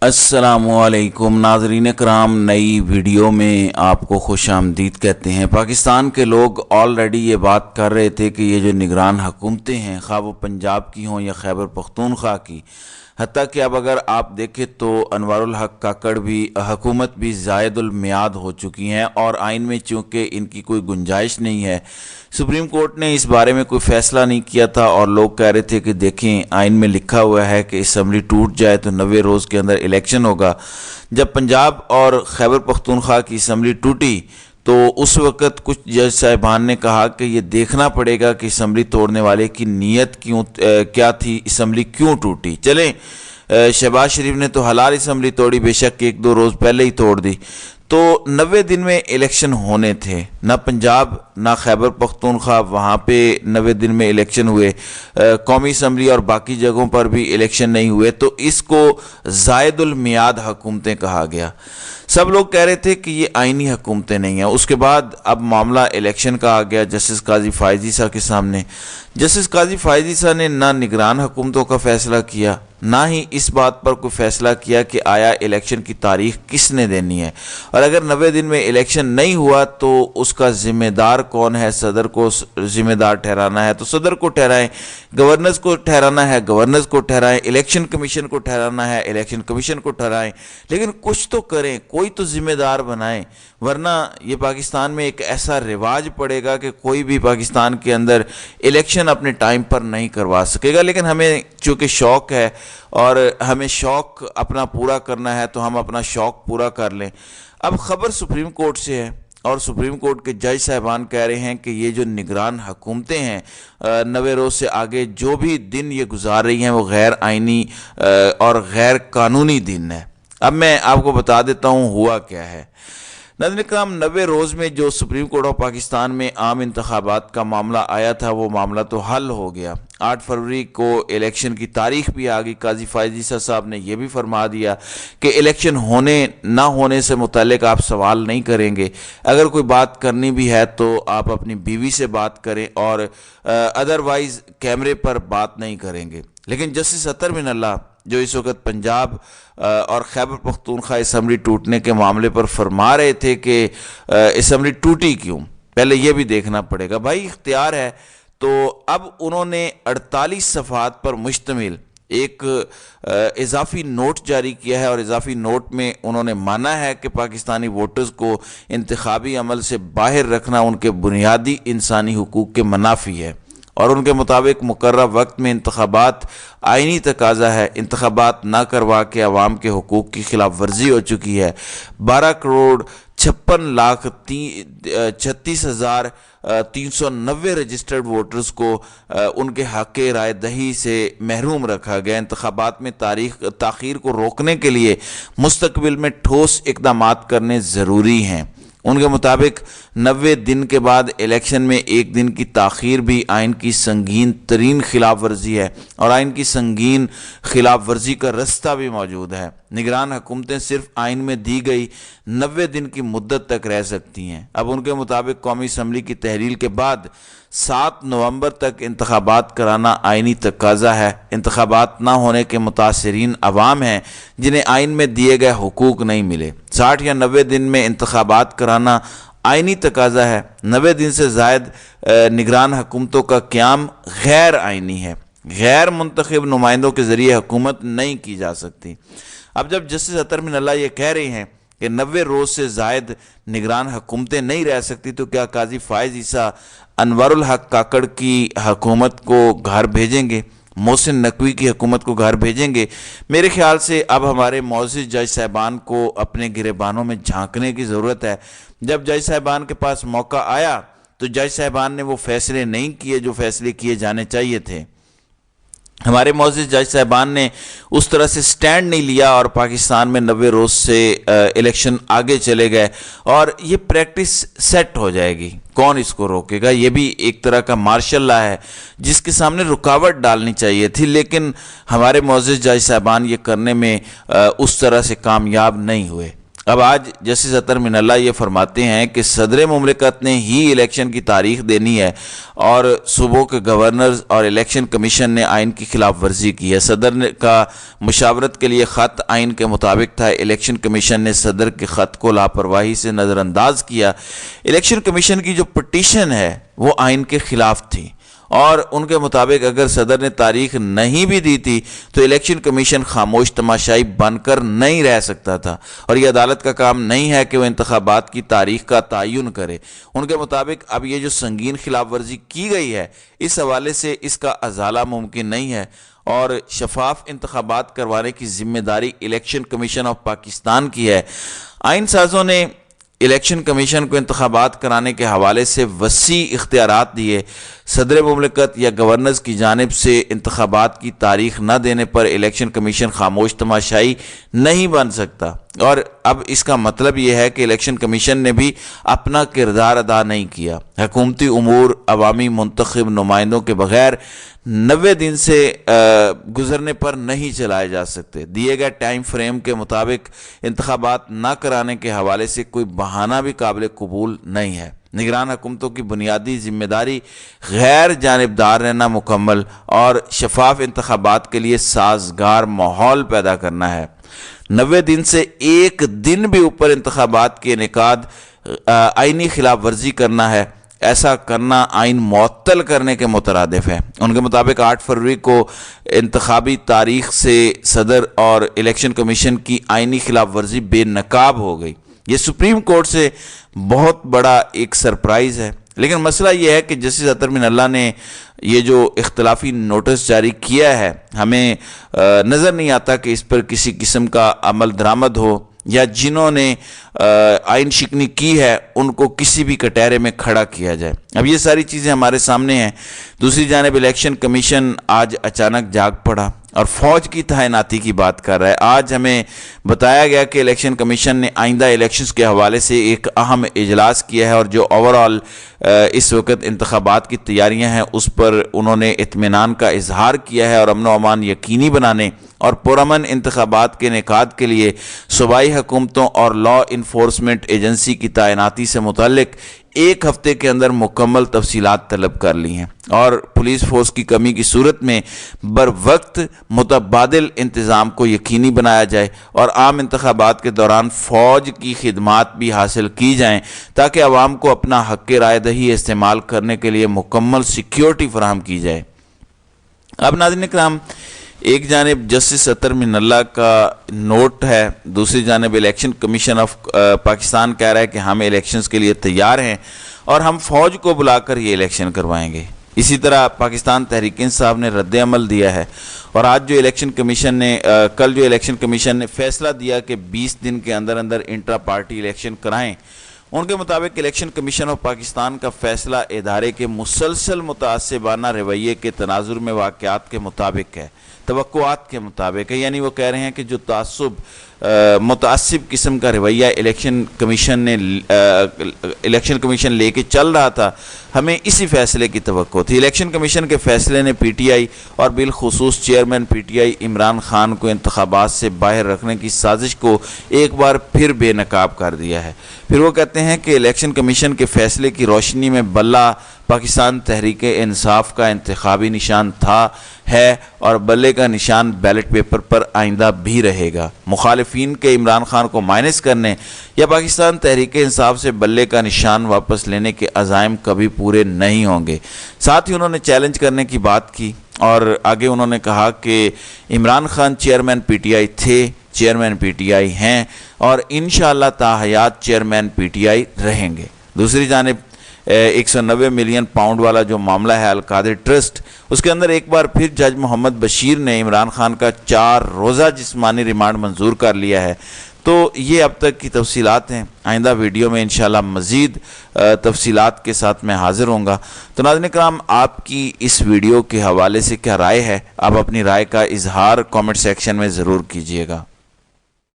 अस्सलामुअलैकुम नाज़रीन कराम, नई वीडियो में आपको खुश आमदीद कहते हैं। पाकिस्तान के लोग ऑलरेडी ये बात कर रहे थे कि ये जो निगरान हुकूमतें हैं, खा वो पंजाब की हों या खैबर पख्तूनख्वा की, हत्ता कि अब अगर आप देखें तो अनवारुल हक काकड़ भी हुकूमत भी ज़ायदुल मियाद हो चुकी हैं और आइन में चूँकि इनकी कोई गुंजाइश नहीं है, सुप्रीम कोर्ट ने इस बारे में कोई फ़ैसला नहीं किया था और लोग कह रहे थे कि देखें आइन में लिखा हुआ है कि असम्बली टूट जाए तो 90 रोज़ के अंदर इलेक्शन होगा। जब पंजाब और खैबर पख्तूनख्वा की असम्बली टूटी तो उस वक़्त कुछ जज साहिबान ने कहा कि ये देखना पड़ेगा कि असम्बली तोड़ने वाले की नीयत क्या थी, असम्बली क्यों टूटी। चलें, शहबाज शरीफ ने तो हलाल असम्बली तोड़ी, बेशक 1-2 रोज़ पहले ही तोड़ दी। तो 90 दिन में इलेक्शन होने थे, ना पंजाब ना खैबर पख्तूनख्वा वहाँ पे 90 दिन में इलेक्शन हुए, कौमी असम्बली और बाकी जगहों पर भी इलेक्शन नहीं हुए, तो इसको ज़ायदुल मियाद हुकूमतें कहा गया। सब लोग कह रहे थे कि ये आइनी हुकूमतें नहीं हैं। उसके बाद अब मामला इलेक्शन का आ गया जस्टिस काजी फायज़ ईसा के सामने। जस्टिस काजी फायज़ ईसा ने ना निगरान हुकूमतों का फ़ैसला किया, ना ही इस बात पर कोई फ़ैसला किया कि आया इलेक्शन की तारीख किसने देनी है, और अगर 90 दिन में इलेक्शन नहीं हुआ तो उसका ज़िम्मेदार कौन है। सदर को ज़िम्मेदार ठहराना है तो सदर को ठहराएं, गवर्नर्स को ठहराना है गवर्नर्स को ठहराएं, इलेक्शन कमीशन को ठहराना है इलेक्शन कमीशन को ठहराएं, लेकिन कुछ तो करें, कोई तो ज़िम्मेदार बनाएं, वरना ये पाकिस्तान में एक ऐसा रिवाज पड़ेगा कि कोई भी पाकिस्तान के अंदर इलेक्शन अपने टाइम पर नहीं करवा सकेगा। लेकिन हमें चूँकि शौक़ है और हमें शौक़ अपना पूरा करना है तो हम अपना शौक़ पूरा कर लें। अब ख़बर सुप्रीम कोर्ट से है और सुप्रीम कोर्ट के जज साहिबान कह रहे हैं कि ये जो निगरान हुकूमतें हैं 90 रोज़ से आगे जो भी दिन ये गुजार रही हैं वो गैर आइनी और गैर कानूनी दिन है। अब मैं आपको बता देता हूँ हुआ क्या है। नाज़रीन कराम, 90 रोज़ में जो सुप्रीम कोर्ट ऑफ पाकिस्तान में आम इंतखाबात का मामला आया था वो मामला तो हल हो गया। 8 फरवरी को इलेक्शन की तारीख भी आ गई। काजी फायज़ ईसा साहब ने यह भी फरमा दिया कि इलेक्शन होने ना होने से मुताल्लिक आप सवाल नहीं करेंगे, अगर कोई बात करनी भी है तो आप अपनी बीवी से बात करें और अदरवाइज़ कैमरे पर बात नहीं करेंगे। लेकिन जस्टिस अतर मिनल्लाह जो इस वक्त पंजाब और खैबर पख्तूनख्वा असम्बली टूटने के मामले पर फरमा रहे थे कि असम्बली टूटी क्यों, पहले ये भी देखना पड़ेगा। भाई इख्तियार है तो अब उन्होंने 48 सफ़हात पर मुश्तमिल एक इजाफ़ी नोट जारी किया है और इजाफ़ी नोट में उन्होंने माना है कि पाकिस्तानी वोटर्स को इंतखाबी अमल से बाहर रखना उनके बुनियादी इंसानी हुकूक के मनाफी है और उनके मुताबिक मुकर्रर वक्त में इंतखाबात आइनी तकाजा है। इंतखाबात ना करवा के अवाम के हुकूक की खिलाफ वर्जी हो चुकी है। 12,56,36,390 रजिस्टर्ड वोटर्स को उनके हक़ राय दही से महरूम रखा गया। इंतखाबात में ताख़ीर को रोकने के लिए मुस्तक़बिल में ठोस इक़दामात करने ज़रूरी हैं। उनके मुताबिक 90 दिन के बाद इलेक्शन में 1 दिन की ताख़ीर भी आइन की संगीन तरीन खिलाफ वर्जी है और आइन की संगीन खिलाफ वर्जी का रास्ता भी मौजूद है। निगरान हुकूमतें सिर्फ आइन में दी गई 90 दिन की मुद्दत तक रह सकती हैं। अब उनके मुताबिक कौमी असम्बली की तहलील के बाद 7 नवंबर तक इंतखाबात कराना आइनी तकाजा है। इंतखाबात ना होने के मुतासरीन अवाम हैं जिन्हें आइन में दिए गए हुकूक नहीं मिले। 60 या 90 दिन में इंतखाबात कराना आइनी तकाजा है। 90 दिन से ज़ायद निगरान हुकूमतों का क़याम गैर आइनी है। गैर मुंतखब नुमाइंदों के ज़रिए हुकूमत नहीं की जा सकती। अब जब जस्टिस अतर मिनल्लाह ये कह रहे हैं कि 90 रोज़ से ज़ायद निगरान हुकूमतें नहीं रह सकती, तो क्या काजी फायज़ ईसा अनवारुल हक काकड़ की हुकूमत को घर भेजेंगे, मोहसिन नकवी की हुकूमत को घर भेजेंगे? मेरे ख्याल से अब हमारे मौजूद जज साहिबान को अपने गिरेबानों में झांकने की ज़रूरत है। जब जज साहिबान के पास मौका आया तो जज साहिबान ने वो फ़ैसले नहीं किए जो फ़ैसले किए जाने चाहिए थे। हमारे मौजूद जज साहिबान ने उस तरह से स्टैंड नहीं लिया और पाकिस्तान में 90 रोज़ से इलेक्शन आगे चले गए और ये प्रैक्टिस सेट हो जाएगी। कौन इसको रोकेगा? ये भी एक तरह का मार्शल लॉ है जिसके सामने रुकावट डालनी चाहिए थी, लेकिन हमारे मौजूद जज साहिबान ये करने में उस तरह से कामयाब नहीं हुए। اب آج جسٹس اطہر من اللہ یہ فرماتے ہیں کہ صدر مملکت نے ہی الیکشن کی تاریخ دینی ہے اور صوبوں کے گورنرز اور الیکشن کمیشن نے آئین کی خلاف ورزی کی ہے۔ صدر کا مشاورت کے لیے خط آئین کے مطابق تھا، الیکشن کمیشن نے صدر کے خط کو لاپرواہی سے نظر انداز کیا۔ الیکشن کمیشن کی جو پٹیشن ہے وہ آئین کے خلاف تھی اور ان کے مطابق اگر صدر نے تاریخ نہیں بھی دی تھی تو الیکشن کمیشن خاموش تماشائی بن کر نہیں رہ سکتا تھا، اور یہ عدالت کا کام نہیں ہے کہ وہ انتخابات کی تاریخ کا تعین کرے۔ ان کے مطابق اب یہ جو سنگین خلاف ورزی کی گئی ہے اس حوالے سے اس کا ازالہ ممکن نہیں ہے، اور شفاف انتخابات کروانے کی ذمہ داری الیکشن کمیشن آف پاکستان کی ہے۔ آئین سازوں نے الیکشن کمیشن کو انتخابات کرانے کے حوالے سے وسیع اختیارات دیے۔ صدر مملکت یا گورنرز کی جانب سے انتخابات کی تاریخ نہ دینے پر الیکشن کمیشن خاموش تماشائی نہیں بن سکتا، اور اب اس کا مطلب یہ ہے کہ الیکشن کمیشن نے بھی اپنا کردار ادا نہیں کیا۔ حکومتی امور عوامی منتخب نمائندوں کے بغیر 90 دن سے گزرنے پر نہیں چلائے جا سکتے۔ دیے گئے ٹائم فریم کے مطابق انتخابات نہ کرانے کے حوالے سے کوئی بہانہ بھی قابل قبول نہیں ہے۔ نگران حکومتوں کی بنیادی ذمہ داری غیر جانبدار رہنا، مکمل اور شفاف انتخابات کے لیے سازگار ماحول پیدا کرنا ہے۔ 90 دن سے ایک دن بھی اوپر انتخابات کے انعقاد آئینی خلاف ورزی کرنا ہے۔ ایسا کرنا آئین معطل کرنے کے مترادف ہے۔ ان کے مطابق 8 فروری کو انتخابی تاریخ سے صدر اور الیکشن کمیشن کی آئینی خلاف ورزی بے نقاب ہو گئی۔ یہ سپریم کورٹ سے بہت بڑا ایک سرپرائز ہے، لیکن مسئلہ یہ ہے کہ جسٹس اطہر من اللہ نے یہ جو اختلافی نوٹس جاری کیا ہے ہمیں نظر نہیں آتا کہ اس پر کسی قسم کا عمل درآمد ہو، یا جنہوں نے آئین شکنی کی ہے ان کو کسی بھی کٹہرے میں کھڑا کیا جائے۔ اب یہ ساری چیزیں ہمارے سامنے ہیں۔ دوسری جانب الیکشن کمیشن آج اچانک جاگ پڑا اور فوج کی تعیناتی کی بات کر رہا ہے۔ آج ہمیں بتایا گیا کہ الیکشن کمیشن نے آئندہ الیکشنز کے حوالے سے ایک اہم اجلاس کیا ہے، اور جو اوورآل اس وقت انتخابات کی تیاریاں ہیں اس پر انہوں نے اطمینان کا اظہار کیا ہے، اور امن و امان یقینی بنانے اور پرامن انتخابات کے انعقاد کے لیے صوبائی حکومتوں اور لا انفورسمنٹ ایجنسی کی تعیناتی سے متعلق 1 ہفتے کے اندر مکمل تفصیلات طلب کر لی ہیں، اور پولیس فورس کی کمی کی صورت میں بروقت متبادل انتظام کو یقینی بنایا جائے اور عام انتخابات کے دوران فوج کی خدمات بھی حاصل کی جائیں تاکہ عوام کو اپنا حق رائے دہی استعمال کرنے کے لیے مکمل سیکیورٹی فراہم کی جائے۔ اب ناظرین کرام، ایک جانب جسٹس اطہر من اللہ کا نوٹ ہے، دوسری جانب الیکشن کمیشن آف پاکستان کہہ رہا ہے کہ ہم الیکشنز کے لیے تیار ہیں اور ہم فوج کو بلا کر یہ الیکشن کروائیں گے۔ اسی طرح پاکستان تحریک انصاف نے رد عمل دیا ہے، اور آج جو الیکشن کمیشن نے کل جو الیکشن کمیشن نے فیصلہ دیا کہ 20 دن کے اندر انٹرا پارٹی الیکشن کرائیں، ان کے مطابق الیکشن کمیشن آف پاکستان کا فیصلہ ادارے کے مسلسل متعصبانہ رویے کے تناظر میں واقعات کے مطابق ہے، توقعات کے مطابق ہے۔ یعنی وہ کہہ رہے ہیں کہ جو متعصب قسم کا رویہ الیکشن کمیشن لے کے چل رہا تھا، ہمیں اسی فیصلے کی توقع تھی۔ الیکشن کمیشن کے فیصلے نے پی ٹی آئی اور بالخصوص chairman P T I Imran Khan کو انتخابات سے باہر رکھنے کی سازش کو ایک بار پھر بے نقاب کر دیا ہے۔ پھر وہ کہتے ہیں کہ الیکشن کمیشن کے فیصلے کی روشنی میں بلہ پاکستان تحریک انصاف کا انتخابی نشان تھا، ہے، اور بلے کا نشان بیلٹ پیپر پر آئندہ بھی رہے گا۔ مخالفین کے عمران خان کو مائنس کرنے یا پاکستان تحریک انصاف سے بلے کا نشان واپس لینے کے عزائم کبھی پورے نہیں ہوں گے۔ ساتھ ہی انہوں نے چیلنج کرنے کی بات کی، اور آگے انہوں نے کہا کہ Imran Khan chairman P T I تھے، چیئرمین پی ٹی آئی ہیں، اور انشاءاللہ تا حیات چیئرمین پی ٹی آئی رہیں گے۔ دوسری جانب 190 ملین پاؤنڈ والا جو معاملہ ہے القادر ٹرسٹ، اس کے اندر ایک بار پھر جج محمد بشیر نے عمران خان کا 4 روزہ جسمانی ریمانڈ منظور کر لیا ہے۔ تو یہ اب تک کی تفصیلات ہیں، آئندہ ویڈیو میں انشاءاللہ مزید تفصیلات کے ساتھ میں حاضر ہوں گا۔ تو ناظرین کرام، آپ کی اس ویڈیو کے حوالے سے کیا رائے ہے؟ آپ اپنی رائے کا اظہار کامنٹ سیکشن میں ضرور کیجیے گا۔